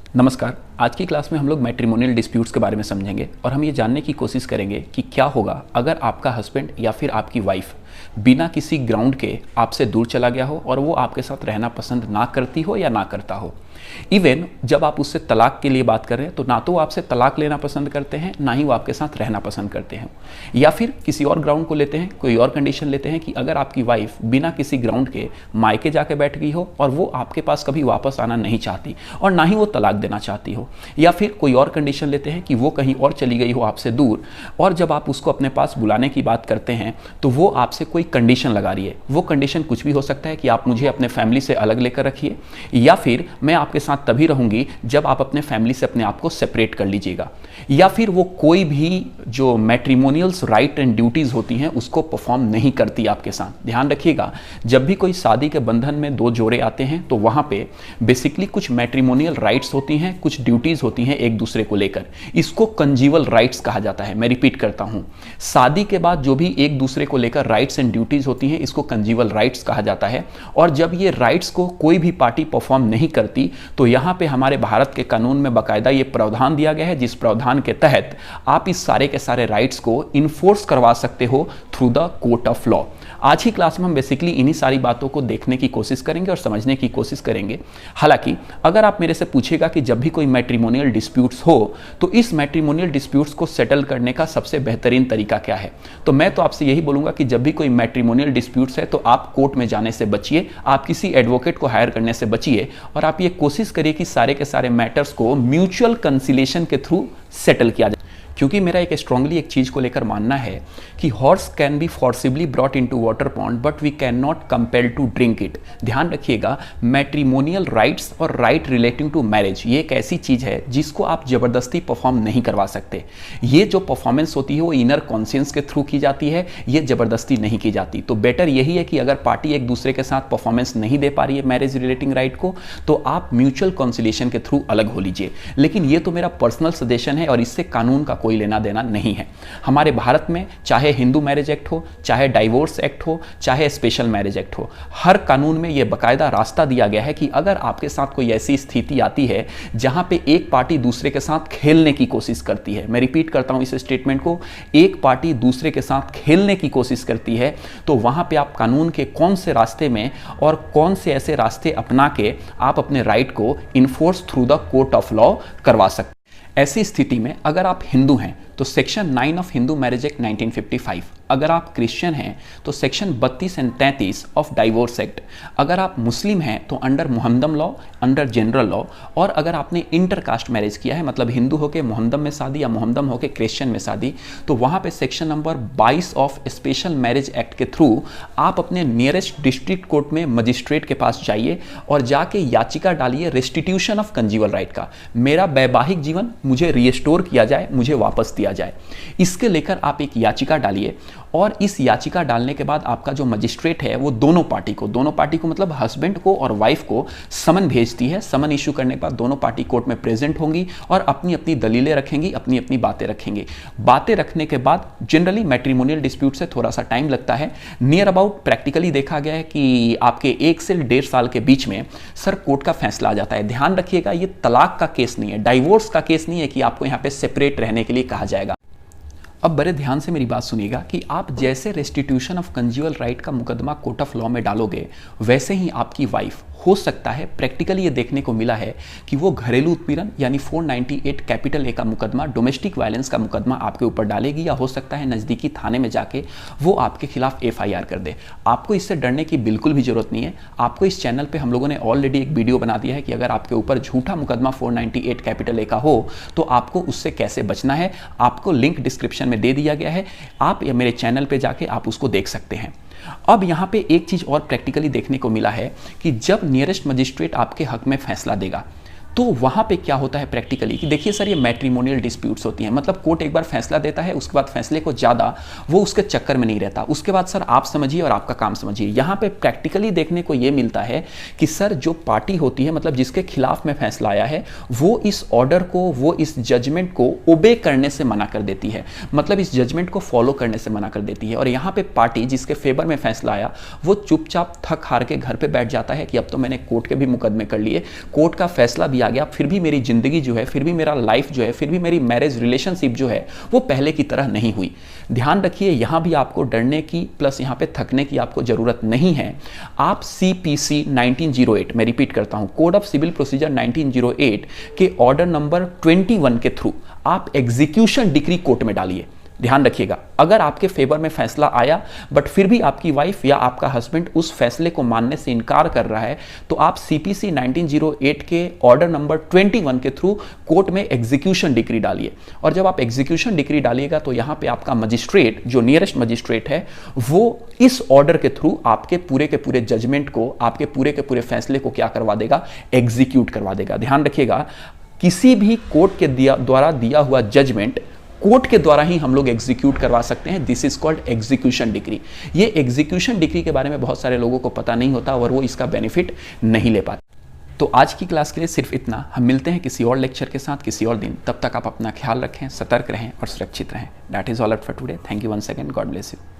नमस्कार। आज की क्लास में हम लोग मैट्रिमोनियल डिस्प्यूट्स के बारे में समझेंगे और हम ये जानने की कोशिश करेंगे कि क्या होगा अगर आपका हस्बैंड या फिर आपकी वाइफ बिना किसी ग्राउंड के आपसे दूर चला गया हो और वो आपके साथ रहना पसंद ना करती हो या ना करता हो। इवन जब आप उससे तलाक के लिए बात कर रहे हैं तो ना तो वो आपसे तलाक लेना पसंद करते हैं, ना ही वो आपके साथ रहना पसंद करते हैं। या फिर किसी और ग्राउंड को लेते हैं, कोई और कंडीशन लेते हैं कि अगर आपकी वाइफ बिना किसी ग्राउंड के मायके जाके बैठ गई हो और वो आपके पास कभी वापस आना नहीं चाहती और ना ही वो तलाक देना चाहती हो। या फिर कोई और कंडीशन लेते हैं कि वो कहीं और चली गई हो आपसे दूर और जब आप उसको अपने पास बुलाने की बात करते हैं तो वो आपसे कोई कंडीशन लगा रही है। वो कंडीशन कुछ भी हो सकता है कि आप मुझे अपने फैमिली से अलग लेकर रखिए, या फिर मैं आपके साथ तभी रहूंगी जब आप अपने फैमिली से अपने आप को सेपरेट कर लीजिएगा, या फिर वो कोई भी जो मैट्रिमोनियल्स राइट एंड ड्यूटीज होती हैं उसको परफॉर्म नहीं करती आपके साथ। ध्यान रखिएगा, जब भी कोई शादी के बंधन में दो जोड़े आते हैं तो वहां पे बेसिकली कुछ मैट्रिमोनियल राइट्स होती हैं, कुछ ड्यूटीज होती हैं एक दूसरे को लेकर। इसको कंजीवल राइट्स कहा जाता है। मैं रिपीट करता हूं, शादी के बाद जो भी एक दूसरे को लेकर राइट्स एंड ड्यूटीज होती हैं इसको कंजीवल राइट्स कहा जाता है। और जब ये राइट्स को कोई भी पार्टी परफॉर्म नहीं करती तो यहां पे हमारे भारत के कानून में बाकायदा ये प्रावधान दिया गया है, जिस प्रावधान के तहत आप इस सारे के सारे राइट्स को इन्फोर्स करवा सकते हो through the court of law. आज ही क्लास में हम बेसिकली इन्हीं सारी बातों को देखने की कोशिश करेंगे और समझने की कोशिश करेंगे। हालांकि अगर आप मेरे से पूछेगा कि जब भी कोई मैट्रिमोनियल डिस्प्यूट्स हो तो इस मैट्रिमोनियल डिस्प्यूट्स को सेटल करने का सबसे बेहतरीन तरीका क्या है, तो मैं तो आपसे यही बोलूंगा कि जब भी कोई मैट्रिमोनियल डिस्प्यूट्स है तो आप कोर्ट में जाने से बचिए, आप किसी एडवोकेट को हायर करने से बचिए और आप ये कोशिश करिए कि सारे के सारे मैटर्स को म्यूचुअल कंसिलेशन के थ्रू सेटल किया जाए। क्योंकि मेरा एक स्ट्रांगली एक चीज को लेकर मानना है कि horse can be forcibly brought into water pond but we can not compel to drink it. ध्यान रखिएगा, मैट्रिमोनियल राइट्स और राइट रिलेटिंग टू मैरिज ये एक ऐसी चीज है जिसको आप जबरदस्ती परफॉर्म नहीं करवा सकते। ये जो परफॉर्मेंस होती है वो इनर कॉन्शियंस के थ्रू की जाती है, ये जबरदस्ती नहीं की जाती। तो बेटर यही है कि अगर पार्टी एक दूसरे के साथ परफॉर्मेंस नहीं दे पा रही है मैरिज रिलेटिंग राइट को, तो आप म्यूचुअल कॉन्सिलेशन के थ्रू अलग हो लीजिए। लेकिन ये तो मेरा पर्सनल सजेशन है और इससे कानून का कोई लेना देना नहीं है। हमारे भारत में चाहे हिंदू मैरिज एक्ट हो, चाहे डाइवोर्स एक्ट हो, चाहे स्पेशल मैरिज एक्ट हो, हर कानून में यह बकायदा रास्ता दिया गया है कि अगर आपके साथ कोई ऐसी स्थिति आती है जहां पे एक पार्टी दूसरे के साथ खेलने की कोशिश करती है, मैं रिपीट करता हूं इस स्टेटमेंट को, एक पार्टी दूसरे के साथ खेलने की कोशिश करती है, तो वहां पे आप कानून के कौन से रास्ते में और कौन से ऐसे रास्ते अपना के आप अपने राइट को enforce through the court of law करवा सकते हैं। ऐसी स्थिति में अगर आप हिंदू हैं तो section 9 of Hindu marriage act 1955, अगर आप क्रिश्चियन हैं तो section 32 and 33 of divorce act, अगर आप मुस्लिम हैं तो under Mohammedan law, under general law, और अगर आपने इंटरकास्ट मैरिज किया है मतलब हिंदू होकर मुहम्मदम में शादी या मुहम्मदम होकर क्रिश्चियन में शादी, तो वहां पे section number 22 of special marriage act के थ्रू आप अपने नियरेस्ट डिस्ट्रिक्ट कोर्ट में मजिस्ट्रेट के पास जाइए और जाके याचिका डालिए रेस्टिट्यूशन ऑफ कंज्यूगल राइट का। मेरा वैवाहिक जीवन मुझे रिस्टोर किया जाए, मुझे वापस दिया जाए, इसके लेकर आप एक याचिका डालिए। और इस याचिका डालने के बाद आपका जो मजिस्ट्रेट है वो दोनों पार्टी को मतलब हस्बैंड को और वाइफ को समन भेजती है। समन इशू करने के बाद दोनों पार्टी कोर्ट में प्रेजेंट होंगी और अपनी अपनी दलीलें रखेंगी, अपनी अपनी बातें रखेंगे। बातें रखने के बाद जनरली मैट्रिमोनियल डिस्प्यूट से थोड़ा सा टाइम लगता है, नियर अबाउट प्रैक्टिकली देखा गया है कि आपके 1 से 1.5 साल के बीच में सर कोर्ट का फैसला आ जाता है। ध्यान रखिएगा, ये तलाक का केस नहीं है, डाइवोर्स का केस नहीं है कि आपको यहां पे सेपरेट रहने के लिए कहा जाएगा। अब बड़े ध्यान से मेरी बात सुनिएगा कि आप जैसे रेस्टिट्यूशन ऑफ कंज्यूगल राइट का मुकदमा कोर्ट ऑफ लॉ में डालोगे वैसे ही आपकी वाइफ हो सकता है, प्रैक्टिकली ये देखने को मिला है कि वो घरेलू उत्पीड़न यानी 498 कैपिटल ए का मुकदमा, डोमेस्टिक वायलेंस का मुकदमा आपके ऊपर डालेगी, या हो सकता है नज़दीकी थाने में जाके वो आपके खिलाफ FIR कर दे। आपको इससे डरने की बिल्कुल भी जरूरत नहीं है। आपको इस चैनल पे हम लोगों ने ऑलरेडी एक वीडियो बना दिया है कि अगर आपके ऊपर झूठा मुकदमा 498 कैपिटल ए का हो तो आपको उससे कैसे बचना है। आपको लिंक डिस्क्रिप्शन में दे दिया गया है, आप या मेरे चैनल पर जाके आप उसको देख सकते हैं। अब यहां पे एक चीज और प्रैक्टिकली देखने को मिला है कि जब नियरेस्ट मजिस्ट्रेट आपके हक में फैसला देगा तो वहां पे क्या होता है प्रैक्टिकली कि देखिए सर, ये मैट्रिमोनियल डिस्प्यूट्स होती हैं, मतलब कोर्ट एक बार फैसला देता है, उसके बाद फैसले को ज्यादा वो उसके चक्कर में नहीं रहता, उसके बाद सर आप समझिए और आपका काम समझिए। यहां पे प्रैक्टिकली देखने को ये मिलता है कि सर जो पार्टी होती है मतलब जिसके खिलाफ में फैसला आया है वो इस ऑर्डर को, वो इस जजमेंट को ओबे करने से मना कर देती है, मतलब इस जजमेंट को फॉलो करने से मना कर देती है। और यहां पे पार्टी जिसके फेवर में फैसला आया वो चुपचाप थक हार के घर पे बैठ जाता है कि अब तो मैंने कोर्ट के भी मुकदमे कर लिए, कोर्ट का फैसला भी दिया गया, फिर भी मेरी ज़िंदगी जो है, फिर भी मेरा लाइफ जो है, फिर भी मेरी मैरिज रिलेशनशिप जो है वो पहले की तरह नहीं हुई। ध्यान रखिए, यहाँ भी आपको डरने की प्लस यहाँ पे थकने की आपको ज़रूरत नहीं है। आप CPC 1908, मैं रिपीट करता हूँ, कोड ऑफ सिविल प्रोसीजर 1908 के ऑर्डर नंबर 21 के थ्रू आप एग्जीक्यूशन डिक्री कोर्ट में डालिए। ध्यान रखिएगा, अगर आपके फेवर में फैसला आया बट फिर भी आपकी वाइफ या आपका हस्बैंड उस फैसले को मानने से इनकार कर रहा है, तो आप CPC 1908 के ऑर्डर नंबर 21 के थ्रू कोर्ट में एग्जीक्यूशन डिक्री डालिए। और जब आप एग्जीक्यूशन डिक्री डालिएगा तो यहां पे आपका मजिस्ट्रेट, जो नियरेस्ट मजिस्ट्रेट है, वो इस ऑर्डर के थ्रू आपके पूरे के पूरे जजमेंट को, आपके पूरे के पूरे फैसले को क्या करवा देगा, एग्जीक्यूट करवा देगा। ध्यान रखिएगा, किसी भी कोर्ट के द्वारा दिया हुआ जजमेंट कोर्ट के द्वारा ही हम लोग एग्जीक्यूट करवा सकते हैं। This is called execution decree. ये एग्जीक्यूशन डिक्री के बारे में बहुत सारे लोगों को पता नहीं होता और वो इसका बेनिफिट नहीं ले पाते। तो आज की क्लास के लिए सिर्फ इतना। हम मिलते हैं किसी और लेक्चर के साथ किसी और दिन। तब तक आप अपना ख्याल रखें, सतर्क रहें और सुरक्षित रहें। That is all for today. Thank you once again. God bless you.